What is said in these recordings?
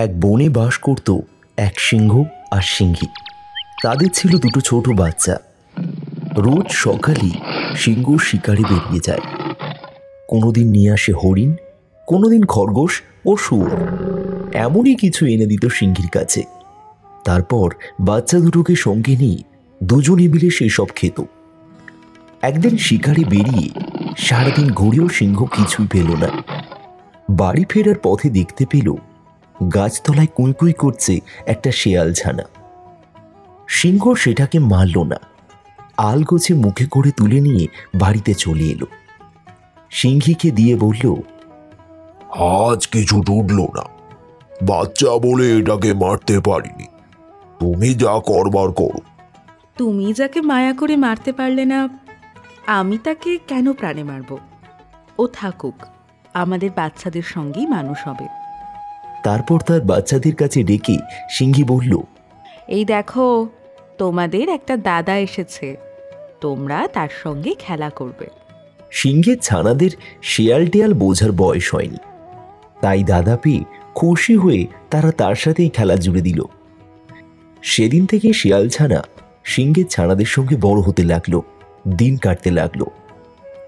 এক বনে বাস করত এক সিংহ আর সিংহী। তাদের ছিল দুটো ছোট বাচ্চা। রোজ সকালে সিংহ শিকারে বেরিয়ে যায়। কোনোদিন নিয়ে আসে হরিণ, কোনোদিন খরগোশ ও শুয়োর। এমনই কিছু এনে দিত সিংহীর কাছে। তারপর বাচ্চা দুটোকে সঙ্গে নিয়ে দুজনে মিলে সেসব খেত। একদিন শিকারে বেরিয়ে সারাদিন ঘুরেও সিংহ কিছুই পেল না। বাড়ি ফেরার পথে দেখতে পেল গাছতলায় কুঁই কুঁই করছে একটা শেয়াল ছানা। সিংহ সেটাকে মারল না, আলগোছে মুখে করে তুলে নিয়ে বাড়িতে চলে এলো। সিংহীকে দিয়ে বলল, আজ কিছু জুটল না, বাচ্চা বলে এটাকে মারতে পারিনি, তুমি যা করবার করো। তুমি যাকে মায়া করে মারতে পারলে না, আমি তাকে কেন প্রাণে মারব? ও থাকুক, আমাদের বাচ্চাদের সঙ্গেই মানুষ হবে। তারপর তার বাচ্চাদের কাছে ডেকে সিংহী বলল, এই দেখো, তোমাদের একটা দাদা এসেছে, তোমরা তার সঙ্গে খেলা করবে। সিংহের ছানাদের শেয়াল টেয়াল বোঝার বয়স হয়নি, তাই দাদা পেয়ে খুশি হয়ে তারা তার সাথেই খেলা জুড়ে দিল। সেদিন থেকে শেয়াল ছানা সিংহের ছানাদের সঙ্গে বড় হতে লাগলো, দিন কাটতে লাগলো।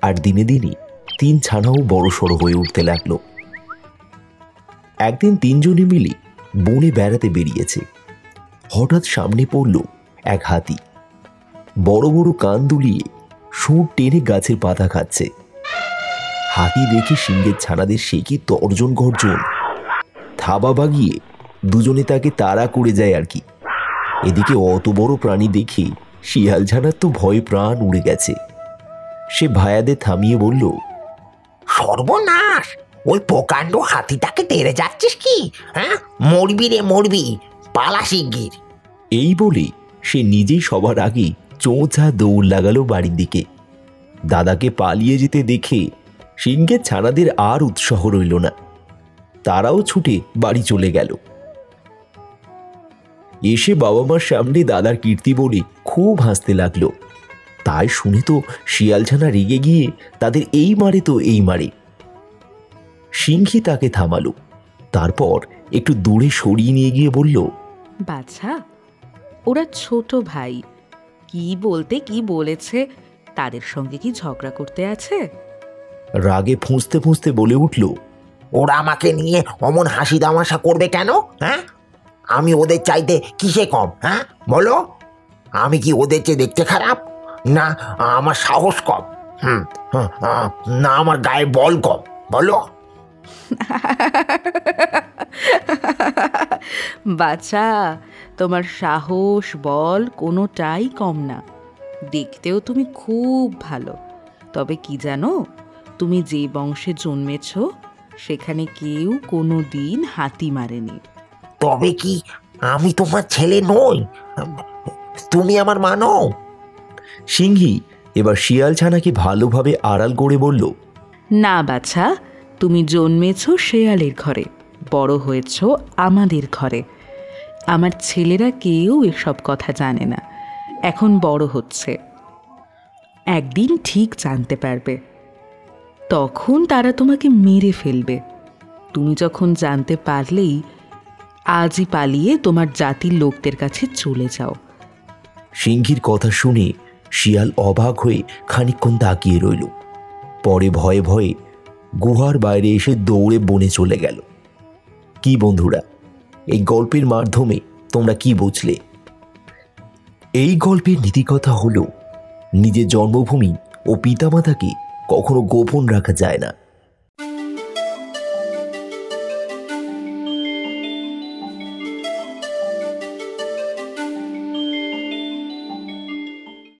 আর দিনে দিনে তিন ছানাও বড় সড়ো হয়ে উঠতে লাগলো। একদিন তিনজনে মিলে বনে বেড়াতে বেরিয়েছে। হঠাৎ সামনে পড়ল এক হাতি। বড় বড় কান দুলিয়ে সুর টেনে গাছের পাতা খাচ্ছে। হাতি দেখে সিংহের ছানাদের সে কি তর্জন গর্জন। থাবা বাগিয়ে দুজনে তাকে তাড়া করে যায় আর কি। এদিকে অত বড় প্রাণী দেখে শিয়াল ছানার তো ভয়ে প্রাণ উড়ে গেছে। সে ভায়াদের থামিয়ে বলল, সর্বনাশ, ওই প্রকাণ্ড হাতিটাকে তেড়ে যাচ্ছিস কি? হ্যাঁ, মরবি রে মরবি, পালা শিগগির। এই বলে সে নিজেই সবার আগে চোঁচা দৌড় লাগালো বাড়ির দিকে। দাদাকে পালিয়ে যেতে দেখে সিংহের ছানাদের আর উৎসাহ রইল না। তারাও ছুটে বাড়ি চলে গেল। এসে বাবা মার সামনে দাদার কীর্তি বলে খুব হাসতে লাগলো। তাই শুনে তো শিয়াল ছানা রেগে গিয়ে তাদের এই মারে তো এই মারে। সিংহী তাকে থামালো, তারপর একটু দূরে সরিয়ে নিয়ে গিয়ে বলল, বাছা, ওরা ছোট ভাই, কি বলতে কি বলেছে, তাদের সঙ্গে কি ঝগড়া করতে আছে? রাগে ফুঁসতে ফুঁসতে বলে উঠল, ওরা আমাকে নিয়ে অমন হাসি তামাশা করবে কেন? হ্যাঁ, আমি ওদের চাইতে কিসে কম? হ্যাঁ বলো, আমি কি ওদের চেয়ে দেখতে খারাপ? না আমার সাহস কম? না আমার গায়ে বল কম? বলো। বাচ্চা, তোমার সাহস বল কোনোটাই কম না। দেখতেও তুমি খুব ভালো। তবে কি জানো, তুমি যে বংশে জন্মেছ সেখানে কেউ কোনো দিন হাতি মারেনি। তবে কি আমি তোমার ছেলে নই? তুমি আমার মা নও? সিংহী এবার শিয়াল ছানাকে ভালোভাবে আড়াল করে বলল, না বাছা, তুমি জন্মেছ শেয়ালের ঘরে, বড় হয়েছ আমাদের ঘরে। আমার ছেলেরা কেউ এসব কথা জানে না, এখন বড় হচ্ছে, একদিন ঠিক জানতে পারবে। তখন তারা তোমাকে মেরে ফেলবে। তুমি যখন জানতে পারলেই আজই পালিয়ে তোমার জাতির লোকদের কাছে চলে যাও। সিংহীর কথা শুনে শিয়াল অবাক হয়ে খানিকক্ষণ তাকিয়ে রইল। পরে ভয়ে ভয়ে গুহার বাইরে এসে দৌড়ে বনে চলে গেল। কি বন্ধুরা, এই গল্পের মাধ্যমে তোমরা কি বুঝলে? এই গল্পের নীতিকথা হলো, নিজের জন্মভূমি ও পিতামাতাকে কখনো গোপন রাখা যায় না।